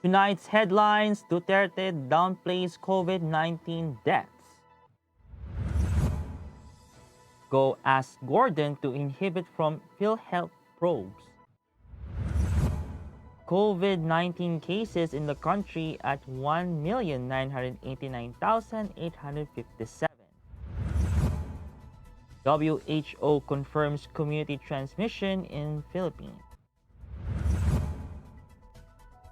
Tonight's headlines: Duterte downplays COVID-19 deaths. Go ask Gordon to inhibit from PhilHealth probes. COVID-19 cases in the country at 1,989,857. WHO confirms community transmission in Philippines.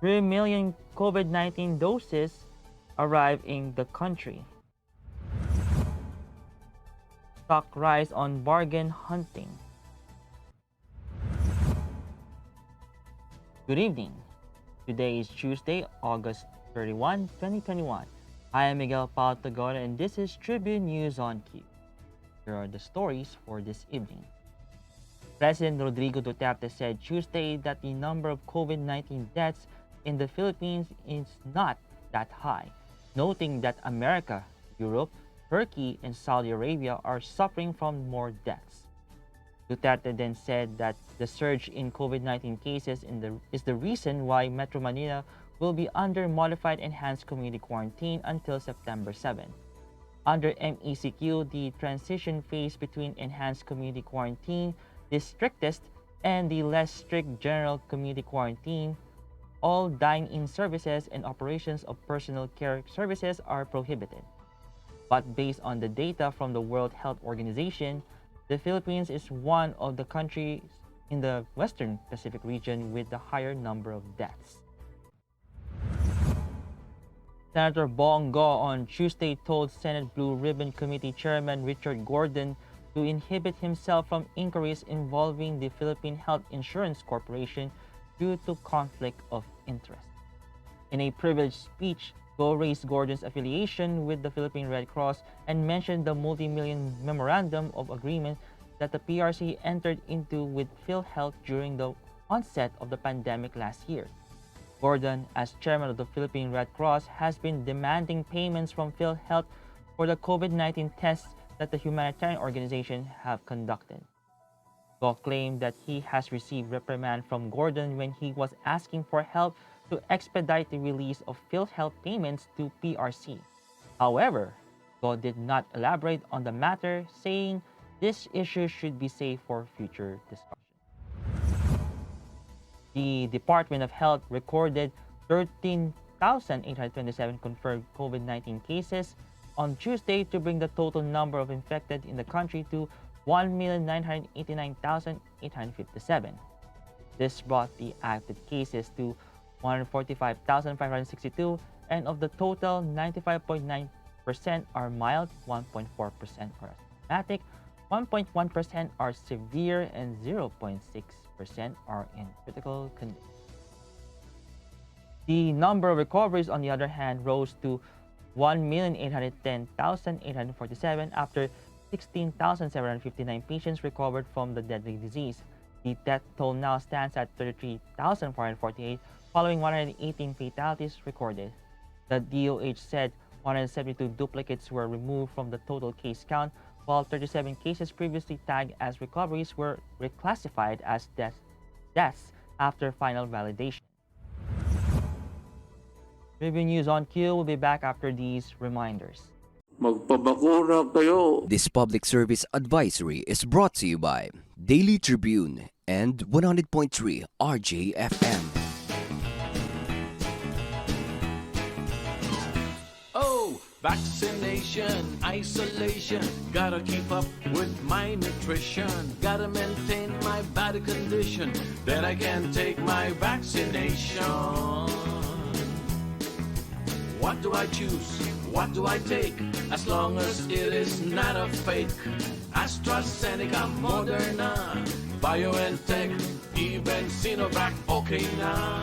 3 million COVID-19 doses arrive in the country. Stock rise on bargain hunting. Good evening. Today is Tuesday, August 31, 2021. I am Miguel Paltagon and this is Tribune News on Q. Here are the stories for this evening. President Rodrigo Duterte said Tuesday that the number of COVID-19 deaths in the Philippines is not that high, noting that America, Europe, Turkey, and Saudi Arabia are suffering from more deaths. Duterte then said that the surge in COVID-19 cases is the reason why Metro Manila will be under modified enhanced community quarantine until September 7. Under MECQ, the transition phase between enhanced community quarantine, the strictest, and the less strict general community quarantine, all dine-in services and operations of personal care services are prohibited. But based on the data from the World Health Organization, the Philippines is one of the countries in the Western Pacific region with the higher number of deaths. Senator Bongo on Tuesday told Senate Blue Ribbon Committee Chairman Richard Gordon to inhibit himself from inquiries involving the Philippine Health Insurance Corporation due to conflict of interest. In a privileged speech, Go raised Gordon's affiliation with the Philippine Red Cross and mentioned the multi-million memorandum of agreement that the PRC entered into with PhilHealth during the onset of the pandemic last year. Gordon, as chairman of the Philippine Red Cross, has been demanding payments from PhilHealth for the COVID-19 tests that the humanitarian organization have conducted. Go claimed that he has received reprimand from Gordon when he was asking for help to expedite the release of PhilHealth payments to PRC. However, Go did not elaborate on the matter, saying this issue should be saved for future discussion. The Department of Health recorded 13,827 confirmed COVID-19 cases on Tuesday to bring the total number of infected in the country to 1,989,857. This brought the active cases to 145,562, and of the total, 95.9% are mild, 1.4% are asthmatic, 1.1% are severe, and 0.6% are in critical condition. The number of recoveries, on the other hand, rose to 1,810,847 after 16,759 patients recovered from the deadly disease. The death toll now stands at 33,448, following 118 fatalities recorded. The DOH said 172 duplicates were removed from the total case count, while 37 cases previously tagged as recoveries were reclassified as deaths after final validation. Tribune News on Q will be back after these reminders. Magpabakuna kayo. This public service advisory is brought to you by Daily Tribune and 100.3 RJFM. Oh, vaccination, isolation. Gotta keep up with my nutrition. Gotta maintain my body condition. Then I can take my vaccination. What do I choose? What do I take? As long as it is not a fake. AstraZeneca, Moderna, BioNTech, even Sinovac, okay na.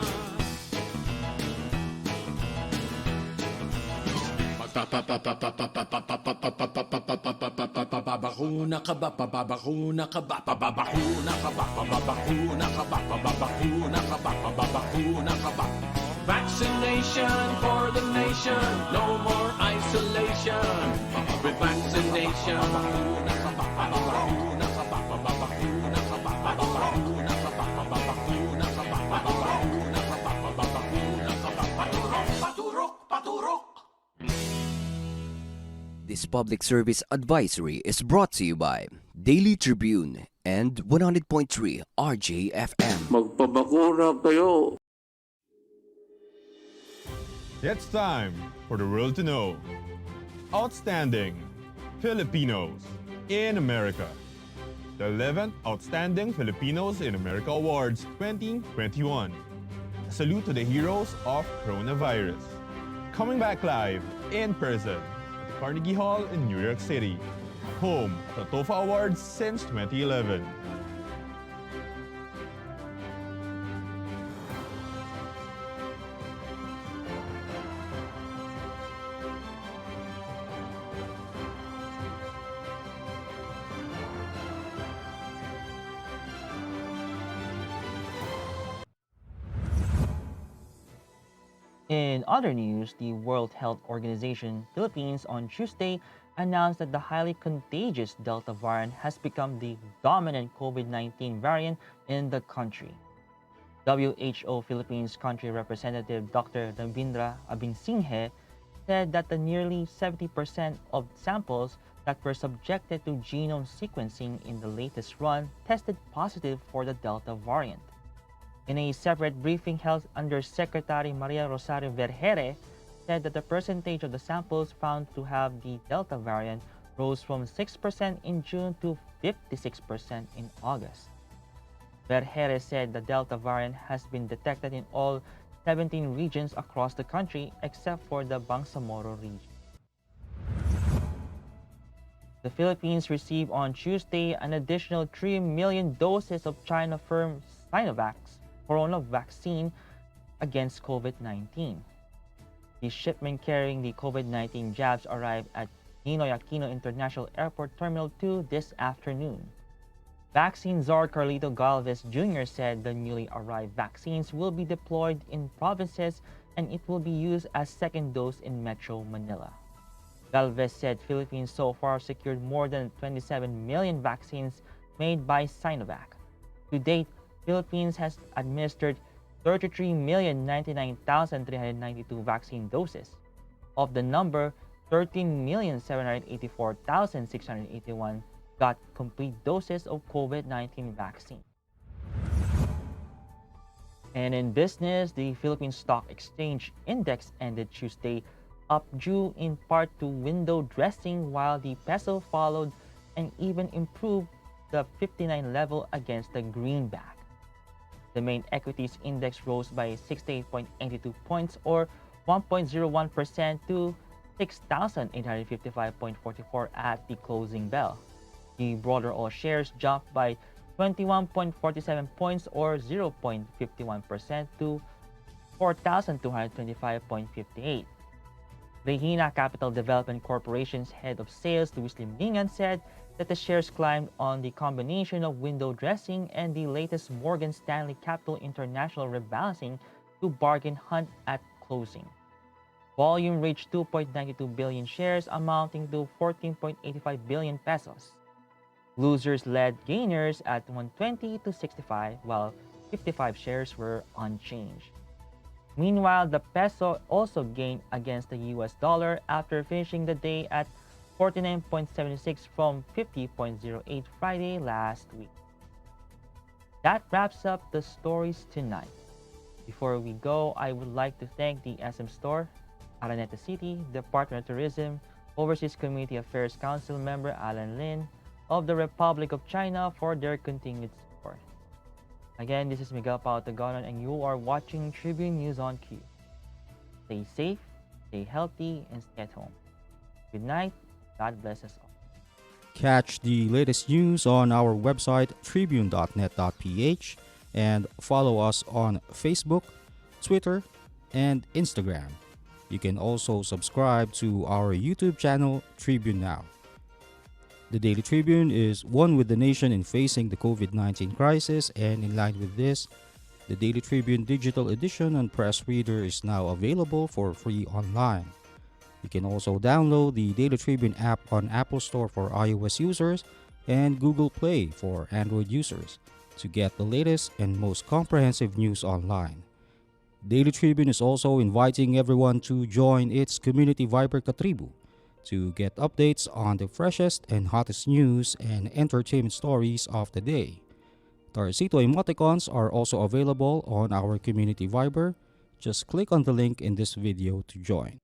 Babakuna ka ba? Babakuna ka ba? Babakuna ka ba? Babakuna ka ba? Babakuna ka ba? Babakuna ka ba? Vaccination for the nation, no more isolation. With vaccination. This public service advisory is brought to you by Daily Tribune and 100.3 RJFM. Magpabakuna kayo. It's time for the world to know. Outstanding Filipinos in America. The 11th Outstanding Filipinos in America Awards 2021. A salute to the heroes of coronavirus. Coming back live in person at the Carnegie Hall in New York City, home of the TOFA Awards since 2011. In other news, the World Health Organization Philippines on Tuesday announced that the highly contagious Delta variant has become the dominant COVID-19 variant in the country. WHO Philippines Country Representative Dr. Ravindra Abingsinghe said that the nearly 70% of samples that were subjected to genome sequencing in the latest run tested positive for the Delta variant. In a separate briefing, Health Undersecretary Maria Rosario Vergere said that the percentage of the samples found to have the Delta variant rose from 6% in June to 56% in August. Vergere said the Delta variant has been detected in all 17 regions across the country except for the Bangsamoro region. The Philippines received on Tuesday an additional 3 million doses of China firm Sinovac's Corona vaccine against COVID-19. The shipment carrying the COVID-19 jabs arrived at Ninoy Aquino International Airport Terminal 2 this afternoon. Vaccine czar Carlito Galvez Jr. said the newly arrived vaccines will be deployed in provinces and it will be used as second dose in Metro Manila. Galvez said Philippines so far secured more than 27 million vaccines made by Sinovac. To date, Philippines has administered 33,099,392 vaccine doses. Of the number, 13,784,681 got complete doses of COVID-19 vaccine. And in business, the Philippine Stock Exchange Index ended Tuesday up due in part to window dressing, while the peso followed and even improved the 59 level against the greenback. The main equities index rose by 68.82 points or 1.01% to 6,855.44 at the closing bell. The broader all shares jumped by 21.47 points or 0.51% to 4,225.58. Regina Capital Development Corporation's head of sales, Luis Limbingan, said that the shares climbed on the combination of window dressing and the latest Morgan Stanley Capital International rebalancing to bargain hunt at closing. Volume reached 2.92 billion shares, amounting to 14.85 billion pesos. Losers led gainers at 120 to 65, while 55 shares were unchanged. Meanwhile, the peso also gained against the US dollar after finishing the day at 49.76 from 50.08 Friday last week. That wraps up the stories tonight. Before we go, I would like to thank the SM Store, Araneta City, Department of Tourism, Overseas Community Affairs Council member Alan Lin of the Republic of China for their continued support. Again, this is Miguel Pautagonon and you are watching Tribune News on Q. Stay safe, stay healthy, and stay at home. Good night. God bless us all. Catch the latest news on our website tribune.net.ph and follow us on Facebook, Twitter, and Instagram. You can also subscribe to our YouTube channel, Tribune Now. The Daily Tribune is one with the nation in facing the COVID-19 crisis, and in line with this, the Daily Tribune digital edition and press reader is now available for free online. You can also download the Daily Tribune app on Apple Store for iOS users and Google Play for Android users to get the latest and most comprehensive news online. Daily Tribune is also inviting everyone to join its community Viber Katribu To get updates on the freshest and hottest news and entertainment stories of the day. Tarcito emoticons are also available on our community Viber. Just click on the link in this video to join.